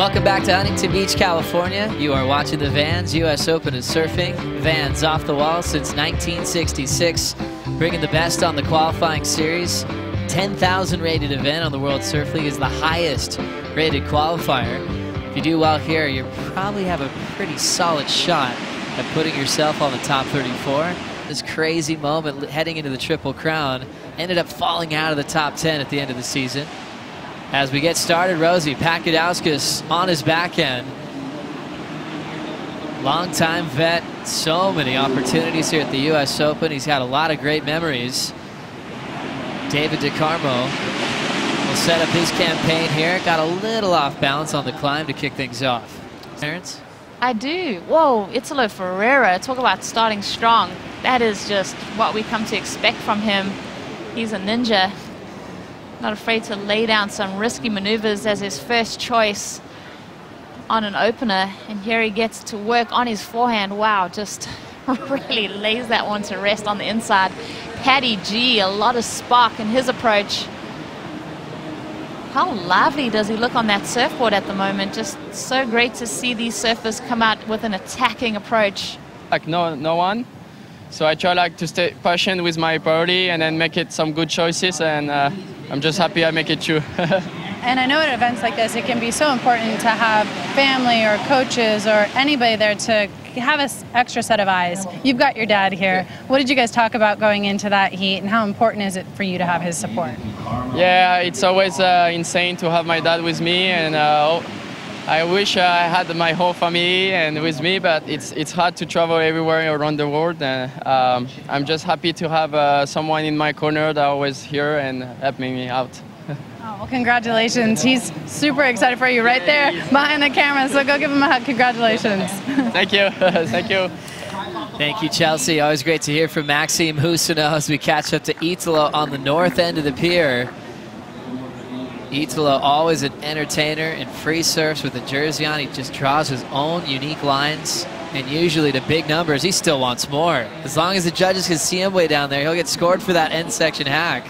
Welcome back to Huntington Beach, California. You are watching the Vans US Open of Surfing. Vans off the wall since 1966, bringing the best on the qualifying series. 10,000 rated event on the World Surf League is the highest rated qualifier. If you do well here, you probably have a pretty solid shot at putting yourself on the top 34. This crazy moment heading into the Triple Crown ended up falling out of the top 10 at the end of the season. As we get started, Rosie, Gudauskas on his backhand. Longtime vet, so many opportunities here at the US Open. He's had a lot of great memories. David Carmo will set up his campaign here. Got a little off balance on the climb to kick things off. Terrence? I do. Whoa, Italo Ferreira, talk about starting strong. That is just what we come to expect from him. He's a ninja. Not afraid to lay down some risky maneuvers as his first choice on an opener. And here he gets to work on his forehand. Wow, just really lays that one to rest on the inside. Patty G, a lot of spark in his approach. How lively does he look on that surfboard at the moment? Just so great to see these surfers come out with an attacking approach. Like no one. So I try to stay patient with my priority and then make it some good choices, and I'm just happy I make it through. And I know at events like this, it can be so important to have family or coaches or anybody there to have an extra set of eyes. You've got your dad here. What did you guys talk about going into that heat, and how important is it for you to have his support? Yeah, it's always insane to have my dad with me, and I wish I had my whole family and with me, but it's hard to travel everywhere around the world. I'm just happy to have someone in my corner that always here and helping me out. Oh, well, congratulations. He's super excited for you right there behind the camera, so go give him a hug. Congratulations. Thank you. Thank you. Thank you, Chelsea. Always great to hear from Maxime Husino as we catch up to Italo on the north end of the pier. Italo, always an entertainer in free surfs with a jersey on. He just draws his own unique lines, and usually to big numbers. He still wants more. As long as the judges can see him way down there, he'll get scored for that end section hack.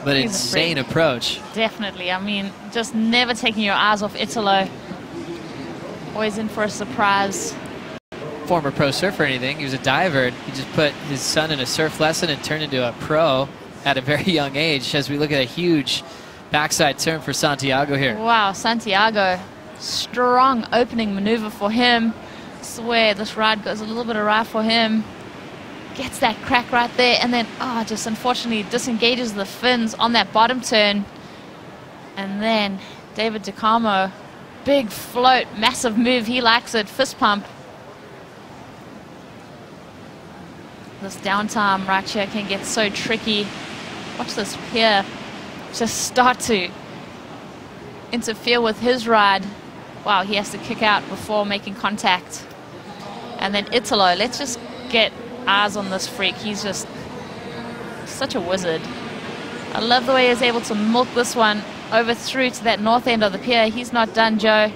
But insane approach. Definitely. I mean, just never taking your eyes off Italo. Always in for a surprise. Former pro surfer or anything. He was a diver. He just put his son in a surf lesson and turned into a pro at a very young age, as we look at a huge backside turn for Santiago here. Wow, Santiago. Strong opening maneuver for him. I swear this ride goes a little bit awry for him. Gets that crack right there, and then just unfortunately disengages the fins on that bottom turn. And then David Carmo, big float, massive move. He likes it. Fist pump. This downtime right here can get so tricky. Watch this pier just start to interfere with his ride. Wow, he has to kick out before making contact. And then Italo, let's just get eyes on this freak. He's just such a wizard. I love the way he's able to milk this one over through to that north end of the pier. He's not done, Joe.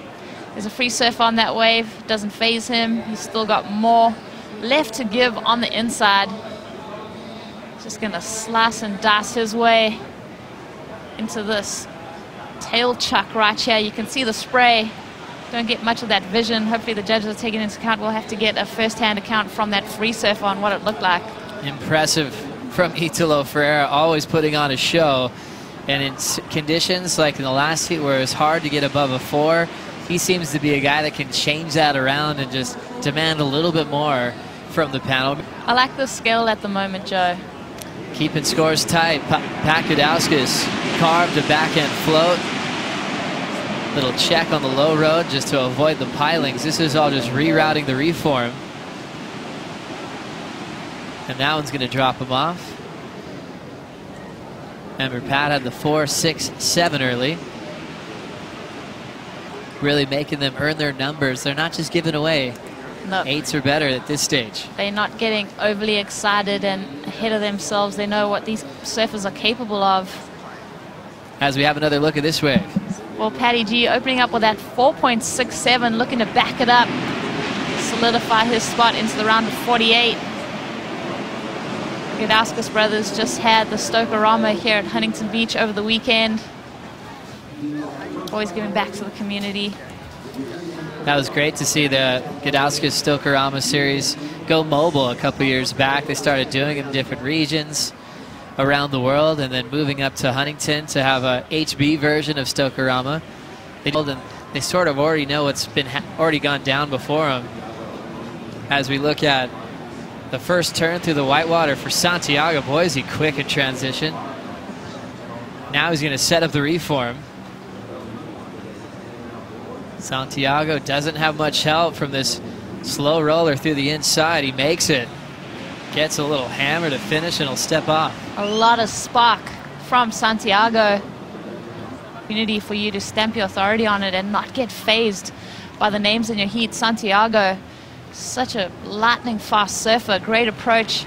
There's a free surf on that wave. Doesn't phase him. He's still got more left to give on the inside. Just gonna slice and dice his way into this tail chuck right here. You can see the spray. Don't get much of that vision. Hopefully the judges are taking into account. We'll have to get a first-hand account from that free surf on what it looked like. Impressive from Italo Ferreira, always putting on a show. And in conditions like in the last heat where it was hard to get above a 4, he seems to be a guy that can change that around and just demand a little bit more from the panel. I like the scale at the moment, Joe. Keeping scores tight. Gudauskas carved a backhand float. Little check on the low road just to avoid the pilings. This is all just rerouting the reform. And that one's going to drop him off. Remember, Pat had the 4, 6, 7 early. Really making them earn their numbers. They're not just giving away. No. 8s or better at this stage. They're not getting overly excited and ahead of themselves. They know what these surfers are capable of. As we have another look at this wave. Well, Patty G opening up with that 4.67, looking to back it up, solidify his spot into the round of 48. Gudauskas brothers just had the Stokerama here at Huntington Beach over the weekend. always giving back to the community. That was great to see the Gudauskas Stokerama series go mobile a couple years back. They started doing it in different regions around the world, and then moving up to Huntington to have a HB version of Stokerama. They sort of already know what's been already gone down before them. As we look at the first turn through the whitewater for Santiago, boy, is he quick in transition. Now he's going to set up the reform. Santiago doesn't have much help from this slow roller through the inside. He makes it. Gets a little hammer to finish, and he'll step off. A lot of spark from Santiago. Opportunity for you to stamp your authority on it and not get phased by the names in your heat. Santiago, such a lightning fast surfer, great approach.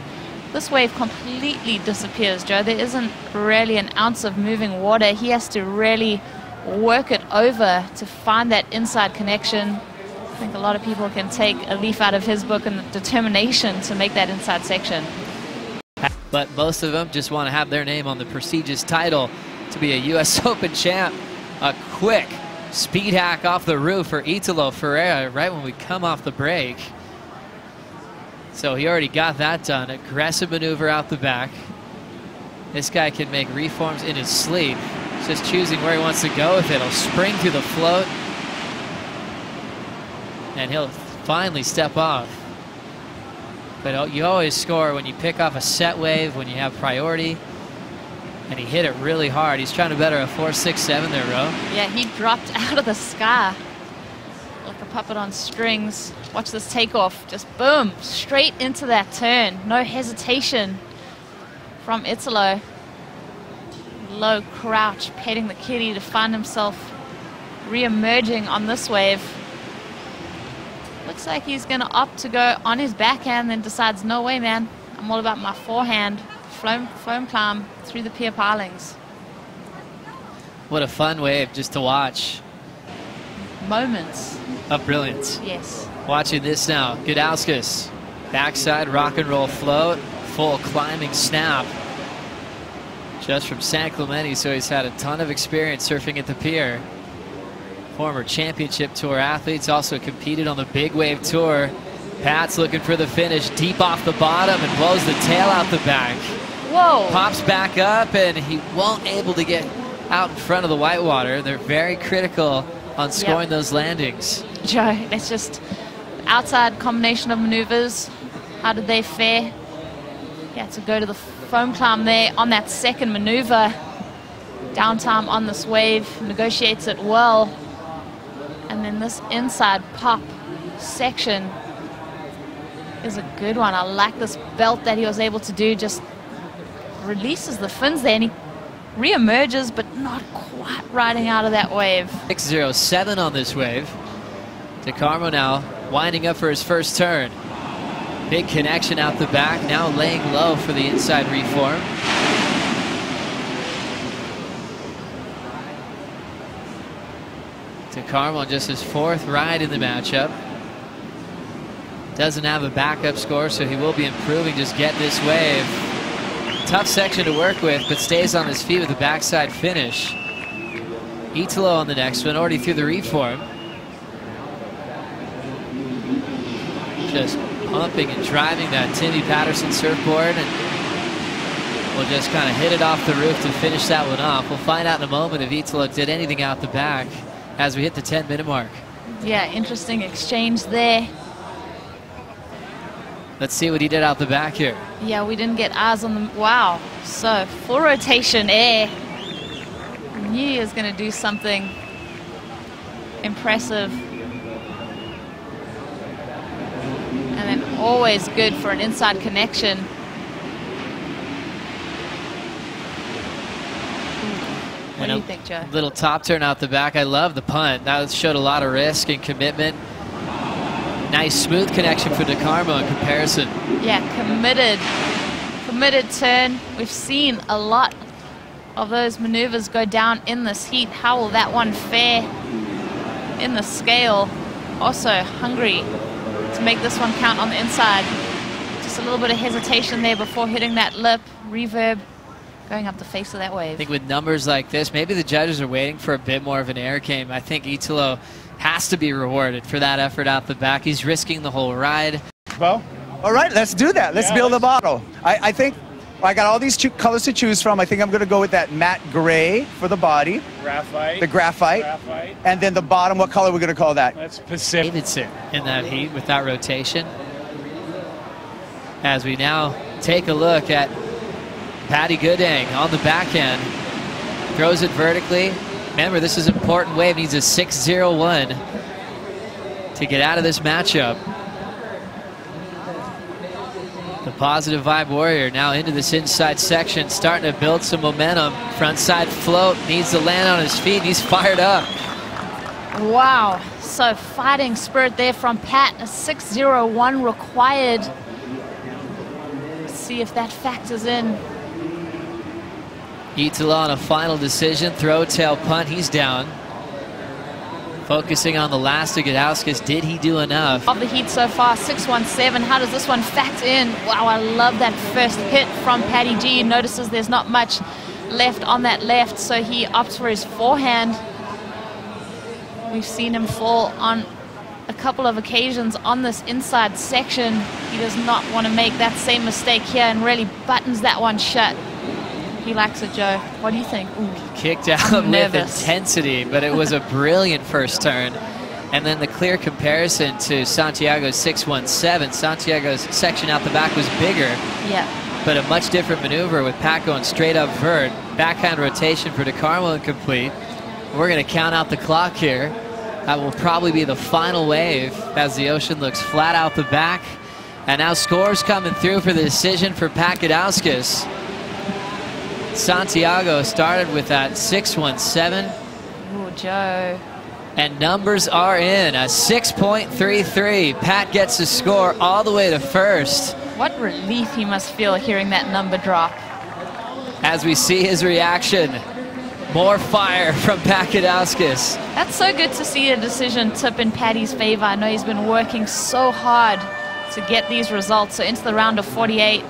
This wave completely disappears, Joe. There isn't really an ounce of moving water. He has to really work it over to find that inside connection. I think a lot of people can take a leaf out of his book and the determination to make that inside section. But most of them just want to have their name on the prestigious title to be a U.S. Open champ. A quick speed hack off the roof for Italo Ferreira right when we come off the break. So he already got that done. Aggressive maneuver out the back. This guy can make reforms in his sleep. He's just choosing where he wants to go with it. He'll spring through the float, and he'll finally step off. But you always score when you pick off a set wave, when you have priority. And he hit it really hard. He's trying to better a 4.67 there, Ro. Yeah, he dropped out of the sky like a puppet on strings. Watch this takeoff. Just boom, straight into that turn. No hesitation from Italo. Low crouch, petting the kitty to find himself re-emerging on this wave. Looks like he's going to opt to go on his backhand, then decides, no way, man. I'm all about my forehand. Foam climb through the pier pilings. What a fun wave just to watch. Moments of brilliance. Yes. Watching this now, Gudauskas, backside rock and roll float, full climbing snap. Just from San Clemente, so he's had a ton of experience surfing at the pier. Former championship tour athletes, also competed on the Big Wave Tour. Pat's looking for the finish, deep off the bottom, and blows the tail out the back. Whoa. Pops back up, and he won't able to get out in front of the whitewater. They're very critical on scoring those landings. Joe, that's just outside combination of maneuvers. How did they fare? Yeah, to go to the foam climb there on that second maneuver. Downtime on this wave, negotiates it well. And then this inside pop section is a good one. I like this belt that he was able to do. Just releases the fins there, and he re-emerges, but not quite riding out of that wave. 6.07 on this wave. To Carmo now, winding up for his first turn. Big connection out the back, now laying low for the inside reform. To Carmo, just his fourth ride in the matchup. Doesn't have a backup score, so he will be improving. Just get this wave. Tough section to work with, but stays on his feet with a backside finish. Italo on the next one, already through the reform. Just pumping and driving that Timmy Patterson surfboard, and we'll just kind of hit it off the roof to finish that one off. We'll find out in a moment if Italo did anything out the back as we hit the 10-minute mark. Yeah, interesting exchange there. Let's see what he did out the back here. Yeah, we didn't get eyes on them. Wow. So, full rotation air. Knew he was going to do something impressive. And then always good for an inside connection. What do you think, Joe? Little top turn out the back. I love the punt. That showed a lot of risk and commitment. Nice smooth connection for Carmo in comparison. Yeah, committed turn. We've seen a lot of those maneuvers go down in this heat. How will that one fare in the scale? Also hungry to make this one count on the inside. Just a little bit of hesitation there before hitting that lip. Reverb going up the face of that I wave. think with numbers like this, maybe the judges are waiting for a bit more of an air game. I think Italo has to be rewarded for that effort out the back. He's risking the whole ride. Well, all right, let's do that. Let's build a bottle. I think I got all these colors to choose from. I think I'm going to go with that matte gray for the body. Graphite. The graphite. And then the bottom, what color are we going to call that? That's Pacific. Davidson in that heat with that rotation. As we now take a look at Patty Gooding on the back end. Throws it vertically. Remember, this is an important wave. Needs a 6-0-1 to get out of this matchup. The Positive Vibe Warrior now into this inside section, starting to build some momentum. Frontside float, needs to land on his feet. He's fired up. Wow, so fighting spirit there from Pat. A 6-0-1 required. Let's see if that factors in. Italo on a final decision, throw, tail, punt. He's down. Focusing on the last of Gudauskas. Did he do enough? Of the heat so far, 6-1-7. How does this one factor in? Wow, I love that first hit from Patty G. He notices there's not much left on that left, so he opts for his forehand. We've seen him fall on a couple of occasions on this inside section. He does not want to make that same mistake here and really buttons that one shut. He likes it, Joe. What do you think? Ooh. Kicked out with intensity, but it was a brilliant first turn. And then the clear comparison to Santiago's 6-1-7. Santiago's section out the back was bigger, but a much different maneuver with Pat going straight up vert. Backhand rotation for Carmo incomplete. We're going to count out the clock here. That will probably be the final wave as the ocean looks flat out the back. And now scores coming through for the decision for Pat Gudauskas. Santiago started with that 6-1-7. Oh, Joe. And numbers are in, a 6.33. Pat gets the score all the way to first. What relief he must feel hearing that number drop. As we see his reaction, more fire from Pat Gudauskas. That's so good to see a decision tip in Patty's favor. I know he's been working so hard to get these results. So into the round of 48.